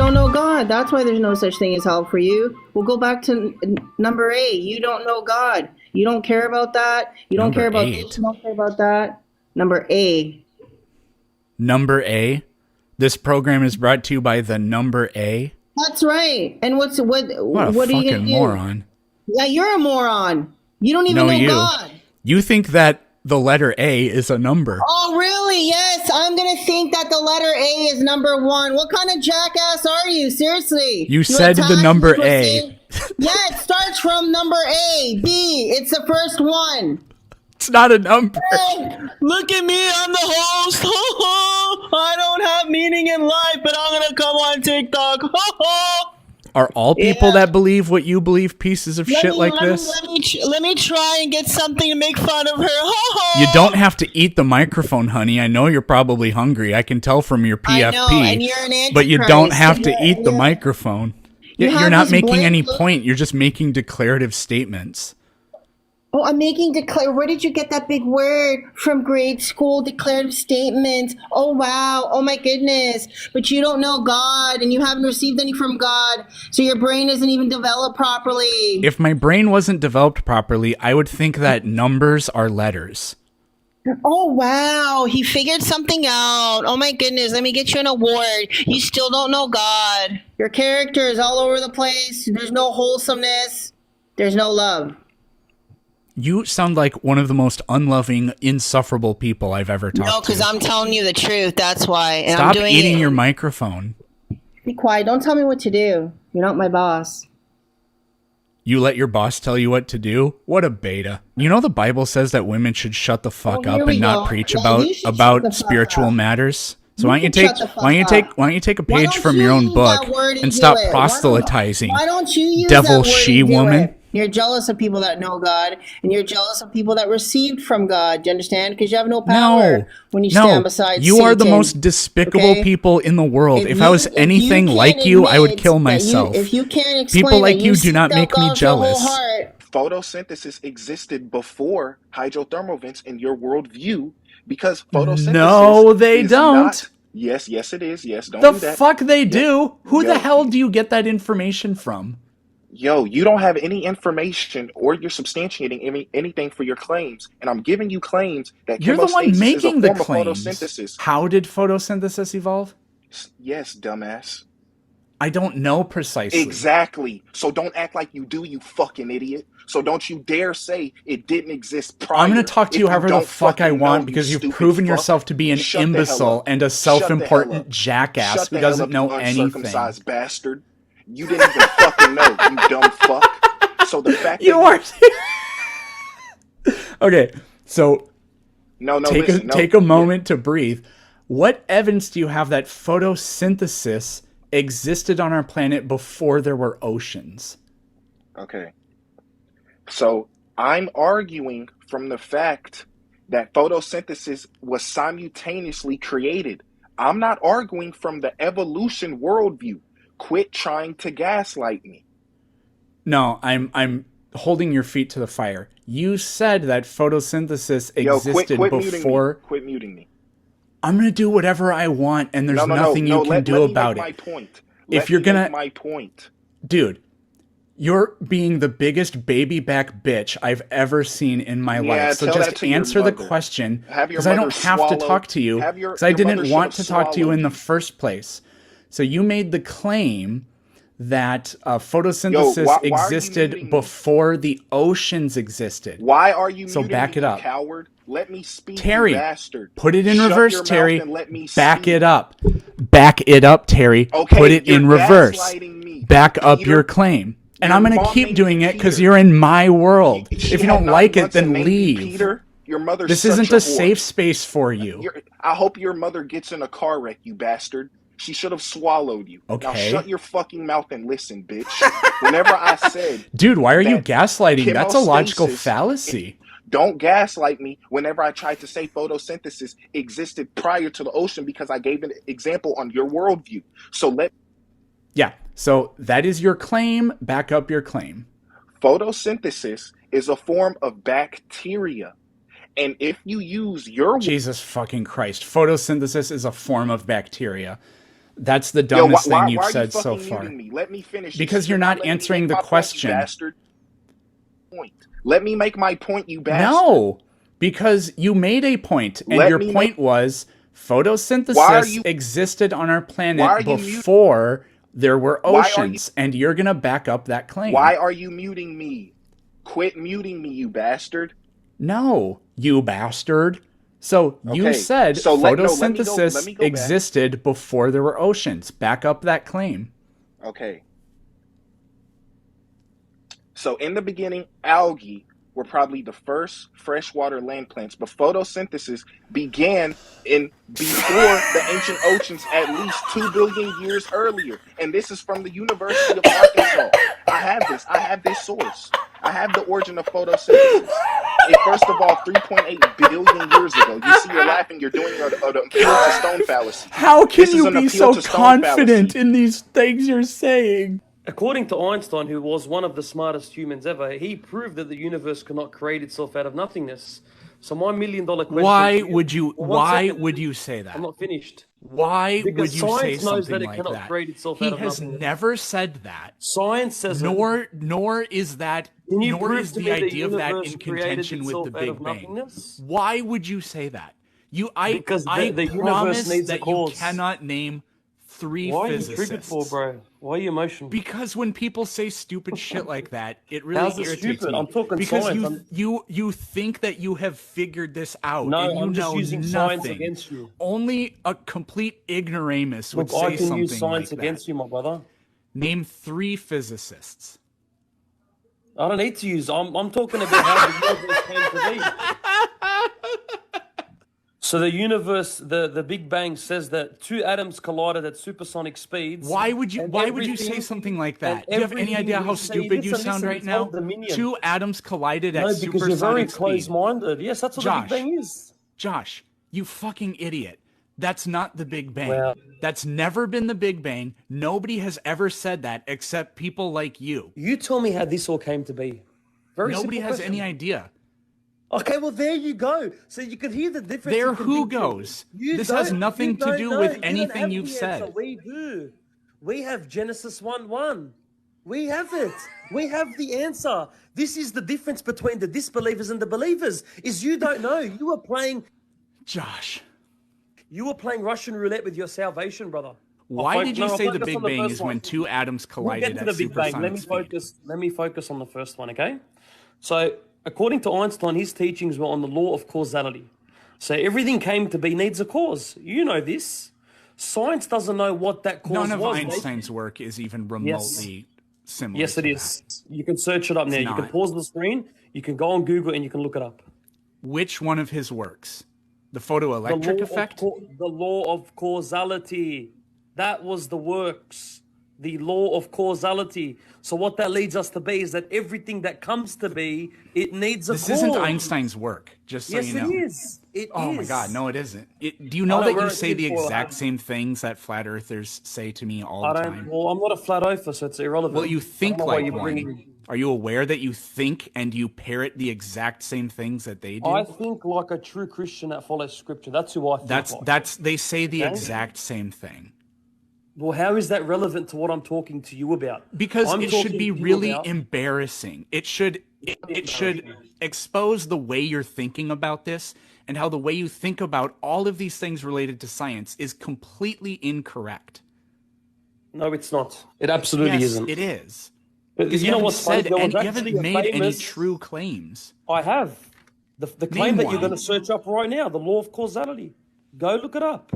don't know God. That's why there's no such thing as hell for you. We'll go back to number A. You don't know God. You don't care about that. You don't Number care about 8. this. You don't care about that. Number A. Number A. This program is brought to you by the number A. That's right. And what What a are you fucking gonna do? moron. Yeah, you're a moron. You don't even No, know you. God. You think that the letter A is a number. Oh, really? Yes. I'm going to think that the letter A is number 1. What kind of jackass are you? Seriously. You said the number A. Yeah, it starts from number A. B. It's the first one. It's not a number. Hey, look at me. I'm the host. I don't have meaning in life, but I'm going to come on TikTok. Are all people that believe what you believe pieces of shit like this? Let me try and get something to make fun of her. You don't have to eat the microphone, honey. I know you're probably hungry. I can tell from your PFP. I know, and you're an antichrist. But you don't have to eat the microphone. You're not making any look. point. You're just making declarative statements. Oh, I'm making where did you get that big word from grade school? Declarative statements. Oh, wow. Oh, my goodness. But you don't know God and you haven't received any from God. So your brain isn't even developed properly. If my brain wasn't developed properly, I would think that numbers are letters. Oh, wow. He figured something out. Oh, my goodness. Let me get you an award. You still don't know God. Your character is all over the place. There's no wholesomeness. There's no love. You sound like one of the most unloving, insufferable people I've ever talked to. No, because I'm telling you the truth. That's why. And Stop I'm doing eating your microphone. Be quiet. Don't tell me what to do. You're not my boss. You let your boss tell you what to do? What a beta. You know the Bible says that women should shut the fuck up and not preach about spiritual matters? So why don't you take a page from your own book and stop proselytizing? Why don't you use devil that word she-woman? You're jealous of people that know God, and you're jealous of people that received from God. Do you understand? Because you have no power when you stand beside you Satan. are the most despicable people in the world. If I was anything like you, I would kill myself. If you can't explain people like you do not make me jealous. Photosynthesis existed before hydrothermal vents in your worldview because photosynthesis. No, they don't. Yes, it is. Yes, don't do that. The fuck they do? Who the hell do you get that information from? Yo, you don't have any information or you're substantiating anything for your claims. And I'm giving you claims that you're the one making the claims. Photosynthesis. How did photosynthesis evolve? Yes, dumbass. I don't know precisely. Exactly. So don't act like you do, you fucking idiot. So don't you dare say it didn't exist prior. I'm going to talk to you however the fuck I want because you've proven yourself to be an imbecile and a self-important jackass who doesn't know anything. Uncircumcised bastard. You didn't even fucking know, you dumb fuck. So the fact you are. Okay, so take a moment to breathe. What evidence do you have that photosynthesis existed on our planet before there were oceans? Okay. So I'm arguing from the fact that photosynthesis was simultaneously created. I'm not arguing from the evolution worldview. Quit trying to gaslight me. No, I'm holding your feet to the fire. You said that photosynthesis existed before. Quit muting me. I'm gonna do whatever I want, and there's nothing you can do about it. My point. If you're gonna, my point, dude, you're being the biggest baby back bitch I've ever seen in my life. So just answer the question, because I don't have to talk to you, because I didn't want to talk to you in the first place. So you made the claim that photosynthesis existed before the oceans existed. Why are you so back it up, coward? Let me speak, Terry. You bastard. Put it in reverse, Terry. Back speak. it up. Back it up, Terry. Okay, put it in reverse. Back up your claim. And I'm going to keep doing it because you're in my world. If you don't like it, then leave. Peter. Your mother's this isn't a safe space for you. I hope your mother gets in a car wreck, you bastard. She should have swallowed you. Okay. Now shut your fucking mouth and listen, bitch. Whenever I said... Dude, why are you gaslighting? That's a logical fallacy. Don't gaslight me whenever I tried to say photosynthesis existed prior to the ocean because I gave an example on your worldview. Yeah, so that is your claim. Back up your claim. Photosynthesis is a form of bacteria. And if you use your... Jesus fucking Christ. Photosynthesis is a form of bacteria. That's the dumbest thing you've said so far. Muting me? Let me finish. Because you're not answering the question. Point. Let me make my point, you bastard. No, because you made a point, and your point was photosynthesis existed on our planet before there were oceans, and you're going to back up that claim. Why are you muting me? Quit muting me, you bastard. No, you bastard. So you said photosynthesis existed before there were oceans. Back up that claim. Okay. So in the beginning, algae were probably the first freshwater land plants, but photosynthesis began before the ancient oceans at least 2 billion years earlier. And this is from the University of Arkansas. I have this source. I have the origin of photosynthesis. First of all, 3.8 billion years ago. You see, you're laughing. You're doing an appeal to stone fallacy. How can you be so confident in these things you're saying? According to Einstein, who was one of the smartest humans ever, he proved that the universe cannot create itself out of nothingness. So my $1 million question... Why would you say that? I'm not finished. Why would you say something like that? Because science knows that it cannot create itself out of nothingness. He has never said that. Science says nor is the idea of that in contention with the Big Bang. Why would you say that? Because the universe needs a cause. You cannot name 3 Why physicists. Why are you triggered for, bro? Why are you emotional? Because when people say stupid shit like that, it really irritates me. I'm talking because science. you think that you have figured this out. No, and you I'm just know using nothing. science against you. Only a complete ignoramus would say something like that. I can use science against you, my brother. Name 3 physicists. I don't need to use. I'm talking about how the universe came to be. So the universe, the Big Bang says that 2 atoms collided at supersonic speeds. Why would you say something like that? Do you have any idea how stupid you sound right now? 2 atoms collided at supersonic speed. No, because you're very close-minded. Yes, that's what the Big Bang is. Josh, you fucking idiot. That's not the Big Bang. Well, that's never been the Big Bang. Nobody has ever said that except people like you. You tell me how this all came to be. Nobody has any idea. Okay, well, there you go. So you can hear the difference. There who goes. This has nothing to do with anything you've said. We do. We have Genesis 1:1. We have it. We have the answer. This is the difference between the disbelievers and the believers, is you don't know. You are playing... Josh. You were playing Russian roulette with your salvation, brother. Why did you say the Big Bang is when 2 atoms collided at supersonic speed? Let me focus on the first one, okay? So... according to Einstein, his teachings were on the law of causality. So everything came to be needs a cause. You know this. Science doesn't know what that cause was. None of Einstein's work is even remotely similar. Yes, it is. You can search it up now. You can pause the screen. You can go on Google and you can look it up. Which one of his works? The photoelectric effect? The law of causality. That was the works. The law of causality. So what that leads us to be is that everything that comes to be, it needs a cause. This isn't Einstein's work, just so you know. Yes, it is. It is. Oh my God, no, it isn't. Do you know that you say the exact same things that flat earthers say to me all the time? Well, I'm not a flat earther, so it's irrelevant. Well, you think like one. Are you aware that you think and you parrot the exact same things that they do? I think like a true Christian that follows scripture. That's who I think like. They say the exact same thing. Well, how is that relevant to what I'm talking to you about? Because it should be really embarrassing. It should expose the way you're thinking about this and how the way you think about all of these things related to science is completely incorrect. No, it's not. It absolutely isn't. It is. But you know what's funny? You haven't made any true claims. I have. The claim that you're going to search up right now, the law of causality. Go look it up.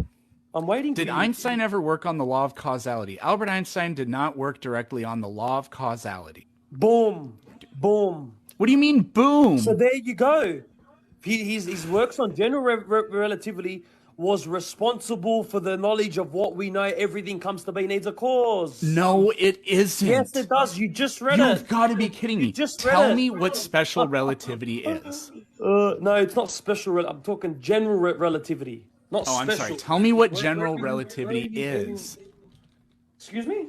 I'm waiting. Did Einstein ever work on the law of causality? Albert Einstein did not work directly on the law of causality. Boom. Boom. What do you mean, boom? So there you go. His works on general relativity was responsible for the knowledge of what we know everything comes to be needs a cause. No, it isn't. Yes, it does. You just read it. You've got to be kidding me. Tell me what special relativity is. No, it's not special. I'm talking general relativity. Not special. I'm sorry. Tell me what general relativity is. Excuse me?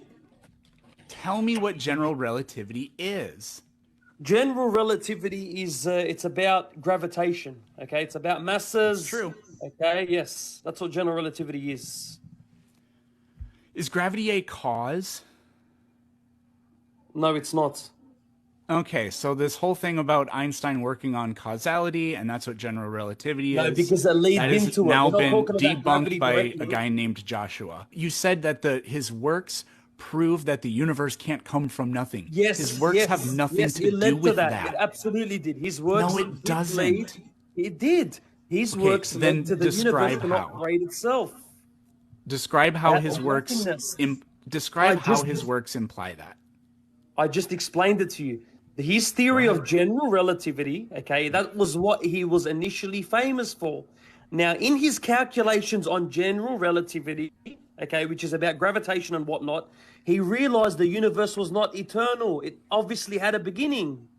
Tell me what general relativity is. General relativity is, it's about gravitation, okay? It's about masses. That's true. Okay, yes. That's what general relativity is. Is gravity a cause? No, it's not. Okay, so this whole thing about Einstein working on causality, and that's what general relativity No, is. because it leads That has into it. now We're not been talking about gravity debunked by directly. a guy named Joshua. You said that his works prove that the universe can't come from nothing. Yes, His works have nothing to do with that. It absolutely did. His works No, it doesn't. It did. His Okay, works then led to the universe describe to how. not create itself. Describe how Out his of works. nothingness. Describe I how just- his works imply that. I just explained it to you. His theory of general relativity, okay, that was what he was initially famous for. Now, in his calculations on general relativity, okay, which is about gravitation and whatnot, he realized the universe was not eternal. It obviously had a beginning.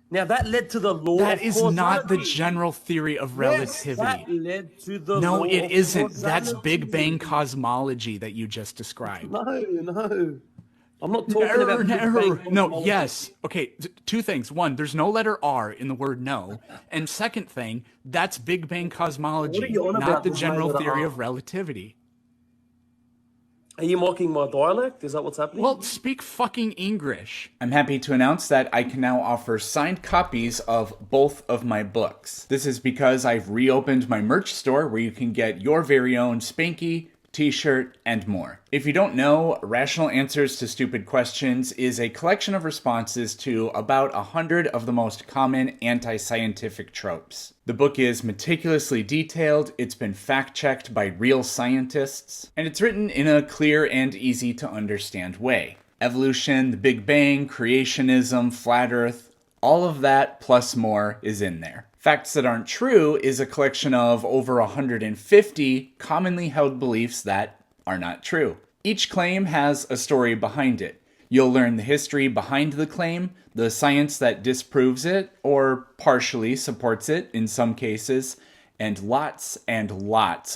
Now, that led to the law of That is causality. not the general theory of relativity. Yes, that led to the No, law it of isn't. causality. That's Big Bang cosmology that you just described. No. I'm not talking about Big Bang No, cosmology. yes. Okay, two things. One, there's no letter R in the word no. And second thing, that's Big Bang cosmology, What are you on not about? the There's no general letter theory R? of relativity. Are you mocking my dialect? Is that what's happening? Well, speak fucking English. I'm happy to announce that I can now offer signed copies of both of my books. This is because I've reopened my merch store where you can get your very own Spanky, t-shirt, and more. If you don't know, Rational Answers to Stupid Questions is a collection of responses to about 100 of the most common anti-scientific tropes. The book is meticulously detailed, it's been fact-checked by real scientists, and it's written in a clear and easy to understand way. Evolution, the Big Bang, creationism, flat Earth, all of that plus more is in there. Facts That Aren't True is a collection of over 150 commonly held beliefs that are not true. Each claim has a story behind it. You'll learn the history behind the claim, the science that disproves it, or partially supports it in some cases, and lots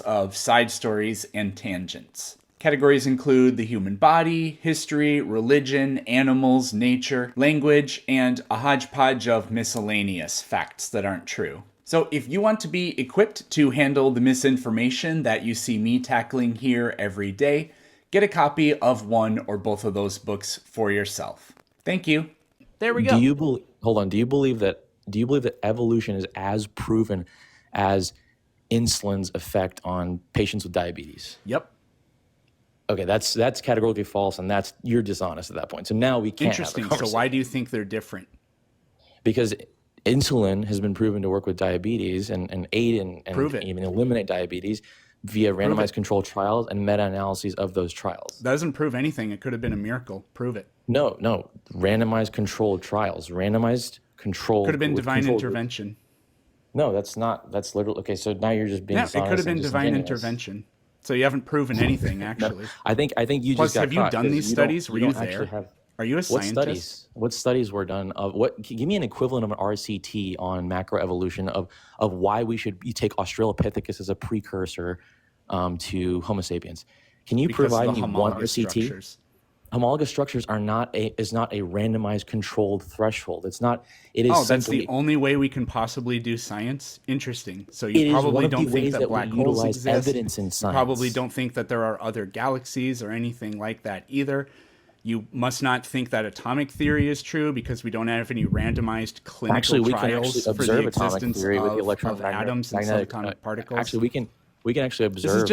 of side stories and tangents. Categories include the human body, history, religion, animals, nature, language, and a hodgepodge of miscellaneous facts that aren't true. So if you want to be equipped to handle the misinformation that you see me tackling here every day, get a copy of one or both of those books for yourself. Thank you. There we go. Do you believe that evolution is as proven as insulin's effect on patients with diabetes? Yep. Okay, that's categorically false, and you're dishonest at that point. So now we can't. Interesting. So why do you think they're different? Because insulin has been proven to work with diabetes and aid and even eliminate diabetes via randomized controlled trials and meta-analyses of those trials. That doesn't prove anything. It could have been a miracle. Prove it. No. Randomized controlled trials. Randomized controlled. Could have been divine intervention. No, that's not. That's literally okay. So now you're just being. Yeah, it could have been divine intervention. So you haven't proven anything, actually. No, I think you Plus, just got have you done these studies? Were you there? Are you a scientist? What studies were done of what? Give me an equivalent of an RCT on macroevolution of why we should take Australopithecus as a precursor to Homo sapiens. Can you provide me one RCT? Structures. Homologous structures is not a randomized controlled threshold. It's not. It is. That's the only way we can possibly do science. Interesting. So you probably don't think that black holes exist. Evidence in science. You probably don't think that there are other galaxies or anything like that either. You must not think that atomic theory is true because we don't have any randomized clinical trials for the existence of atoms and subatomic particles. Actually, we can actually observe.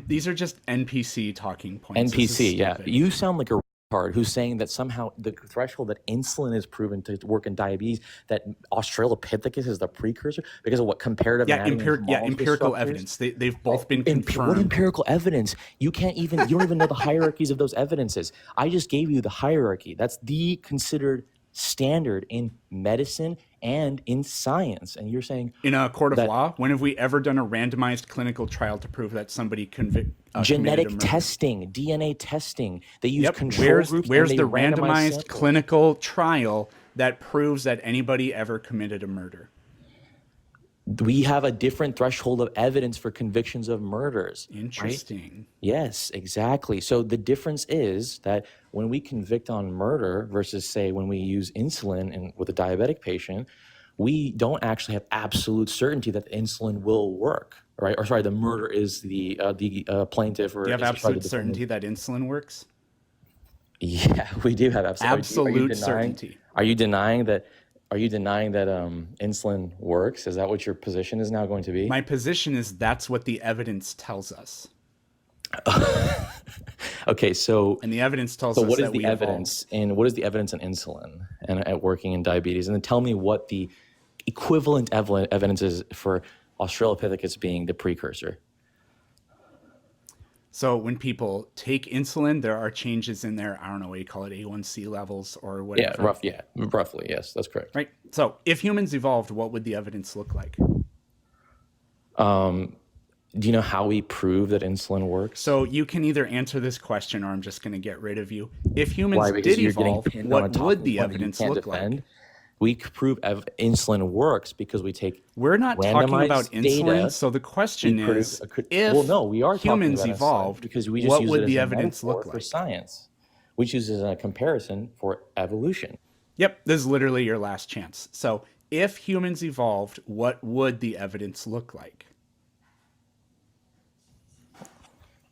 These are just NPC talking points. NPC, yeah. You sound like a retard who's saying that somehow the threshold that insulin is proven to work in diabetes, that Australopithecus is the precursor because of what comparative anatomy empirical evidence. They've both been confirmed. What empirical evidence? You don't even know the hierarchies of those evidences. I just gave you the hierarchy. That's the considered standard in medicine and in science. And you're saying in a court of law, when have we ever done a randomized clinical trial to prove that somebody genetic testing, DNA testing? They use control groups. Where's the randomized clinical trial that proves that anybody ever committed a murder? We have a different threshold of evidence for convictions of murders. Interesting. Right? Yes, exactly. So the difference is that when we convict on murder versus, say, when we use insulin with a diabetic patient, we don't actually have absolute certainty that the insulin will work, right? Or sorry, the murderer is the plaintiff. Or do you have absolute certainty that insulin works? Yeah, we do have absolute certainty. Are you denying that? Are you denying that insulin works? Is that what your position is now going to be? My position is that's what the evidence tells us. Okay, so and the evidence tells us what is that the evidence evolved. and what is the evidence on insulin and at working in diabetes? And then tell me what the equivalent evidence is for Australopithecus being the precursor. So when people take insulin, there are changes in their, I don't know what you call it, A1C levels or whatever. Roughly, yes, that's correct. Right. So if humans evolved, what would the evidence look like? Do you know how we prove that insulin works? So you can either answer this question or I'm just going to get rid of you. If humans did evolve, what would the evidence look like? We prove insulin works because we take We're not talking about insulin, so the question is, we are humans evolved, because we just what use would it as the a evidence look for like? Science. We choose it as a comparison for evolution. Yep, this is literally your last chance. So if humans evolved, what would the evidence look like?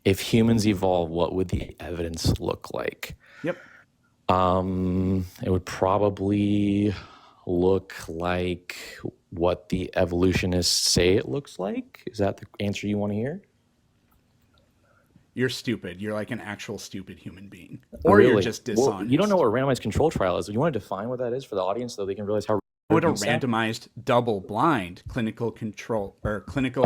If humans evolve, what would the evidence look like? Yep. It would probably look like what the evolutionists say it looks like. Is that the answer you want to hear? You're stupid. You're like an actual stupid human being. Or you're just dishonest. Well, you don't know what a randomized control trial is. You want to define what that is for the audience so they can realize how... What a randomized, double-blind clinical control or clinical,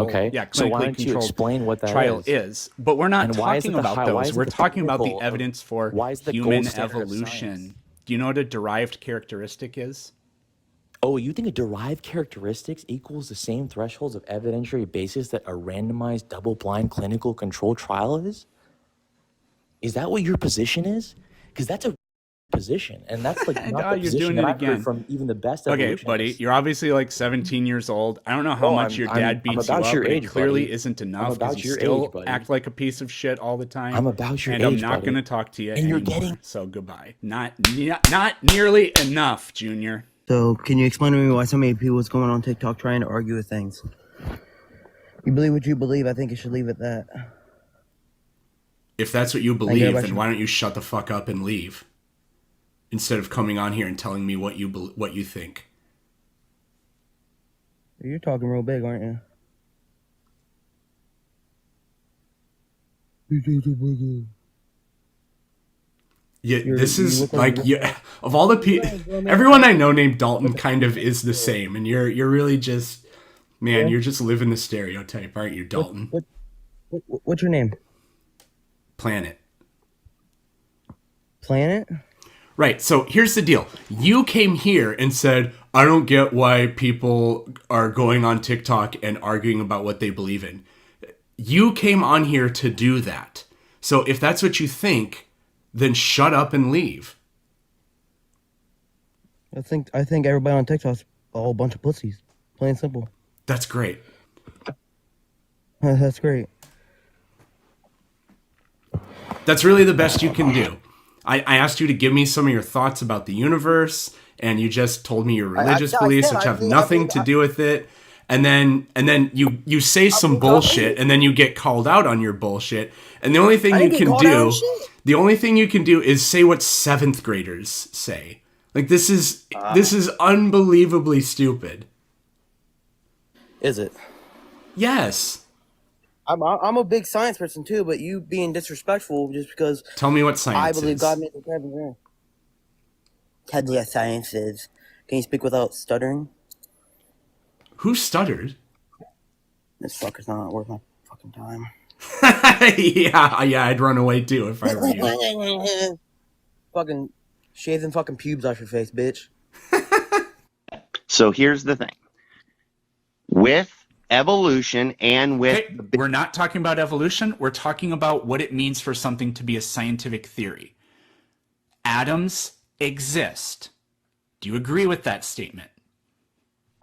so why don't you explain what that trial is? But we're not talking about those. We're talking about the evidence for human evolution. Do you know what a derived characteristic is? Oh, you think a derived characteristics equals the same thresholds of evidentiary basis that a randomized, double-blind clinical control trial is? Is that what your position is? Because that's a position, and that's like not the position that I've heard from even the best evolutionists. Okay, buddy, you're obviously like 17 years old. I don't know how much your dad beats you up, but it clearly isn't enough because you still act like a piece of shit all the time. I'm about your age, and I'm not going to talk to you anymore. And you're getting... So goodbye. Not nearly enough, Junior. So can you explain to me why so many people is going on TikTok trying to argue with things? You believe what you believe. I think you should leave it at that. If that's what you believe, then why don't you shut the fuck up and leave? Instead of coming on here and telling me what you think. You're talking real big, aren't you? Yeah, this is like of all the people, everyone I know named Dalton kind of is the same, and you're really just, man, you're just living the stereotype, aren't you, Dalton? What's your name? Planet. Planet? Right, so here's the deal. You came here and said, I don't get why people are going on TikTok and arguing about what they believe in. You came on here to do that. So if that's what you think, then shut up and leave. I think everybody on TikTok's a whole bunch of pussies. Plain and simple. That's great. That's great. That's really the best you can do. I asked you to give me some of your thoughts about the universe, and you just told me your religious beliefs, which have nothing to do with it. And then you say some bullshit, and then you get called out on your bullshit. And the only thing you can do is say what 7th graders say. Like this is unbelievably stupid. Is it? Yes. I'm a big science person too, but you being disrespectful just because. Tell me what science is. I believe God made the heaven. Tell me what science is. Can you speak without stuttering? Who stuttered? This fucker's not worth my fucking time. yeah, I'd run away too if I were you. Fucking shaving fucking pubes off your face, bitch. So here's the thing. With evolution and with... Okay, we're not talking about evolution. We're talking about what it means for something to be a scientific theory. Atoms exist. Do you agree with that statement?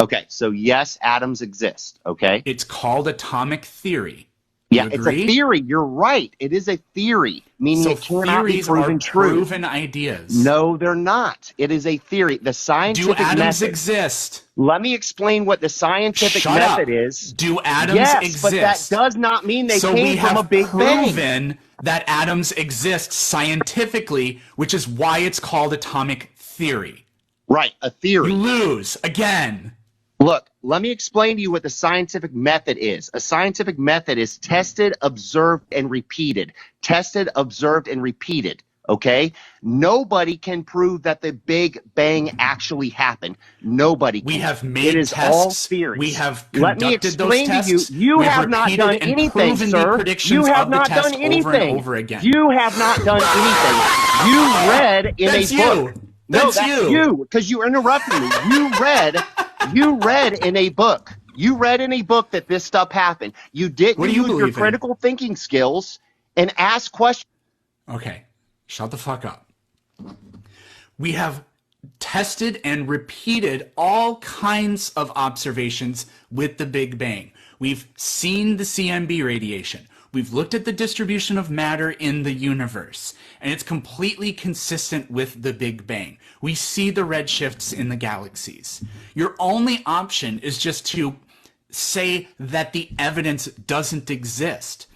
Okay, so yes, atoms exist, okay? It's called atomic theory. Yeah, You it's a agree? theory. You're right. It is a theory, meaning So it cannot be theories proven are true. proven ideas. No, they're not. It is a theory. The Do scientific atoms method. exist? Let me explain what the scientific Shut method up. is. Do atoms Yes, exist? but that does not mean they so came we from have a big bang. proven that atoms exist scientifically, which is why it's called atomic theory. Right, a theory. You lose again. Look, let me explain to you what the scientific method is. A scientific method is tested, observed, and repeated. Tested, observed, and repeated. Okay? Nobody can prove that the Big Bang actually happened. Nobody can. We have made it is tests. all theories. We have Let me conducted those explain to tests. you. You We've have not repeated done and anything, proven sir. the predictions You have of the not test done anything. over and over again. You have not done anything. You read in That's a book. you. No, That's that's you. because you interrupted me. You read in a book. You read in a book that this stuff happened. You didn't What do you use your believe in? critical thinking skills and ask questions. Okay, shut the fuck up. We have tested and repeated all kinds of observations with the Big Bang. We've seen the CMB radiation. We've looked at the distribution of matter in the universe, and it's completely consistent with the Big Bang. We see the redshifts in the galaxies. Your only option is just to say that the evidence doesn't exist.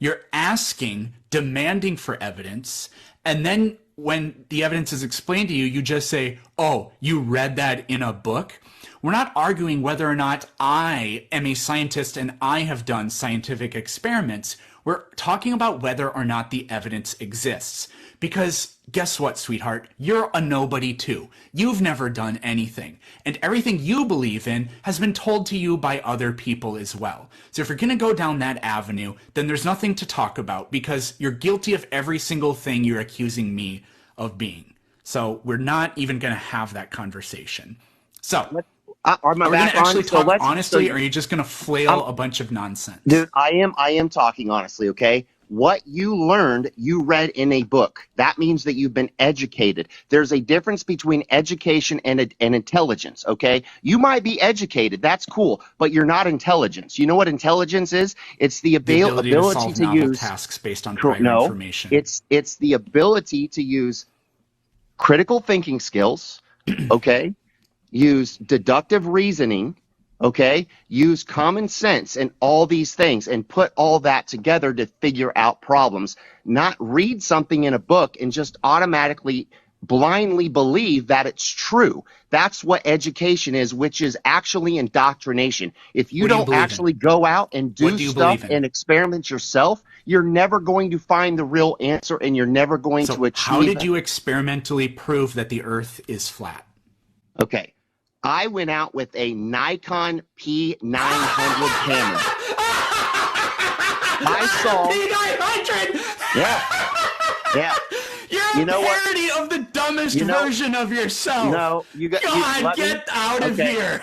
You're asking, demanding for evidence, and then when the evidence is explained to you, you just say, oh, you read that in a book? We're not arguing whether or not I am a scientist and I have done scientific experiments. We're talking about whether or not the evidence exists. Because guess what, sweetheart? You're a nobody too. You've never done anything. And everything you believe in has been told to you by other people as well. So if you're going to go down that avenue, then there's nothing to talk about because you're guilty of every single thing you're accusing me of being. So we're not even going to have that conversation. So are we going to actually talk honestly, or are you just going to flail a bunch of nonsense? Dude, I am talking honestly, okay? What you learned, you read in a book. That means that you've been educated. There's a difference between education and intelligence, okay? You might be educated. That's cool, but you're not intelligence. You know what intelligence is? It's the ability to solve to novel use tasks based on prior information. It's the ability to use critical thinking skills, okay? Use deductive reasoning, okay? Use common sense and all these things and put all that together to figure out problems, not read something in a book and just automatically blindly believe that it's true. That's what education is, which is actually indoctrination. If you don't actually go out and do stuff and experiment yourself, you're never going to find the real answer and you're never going to achieve. How did you experimentally prove that the Earth is flat? Okay. I went out with a Nikon P900 camera. I saw P900. Yeah. You're a parody of the dumbest version of yourself. No, get out of here.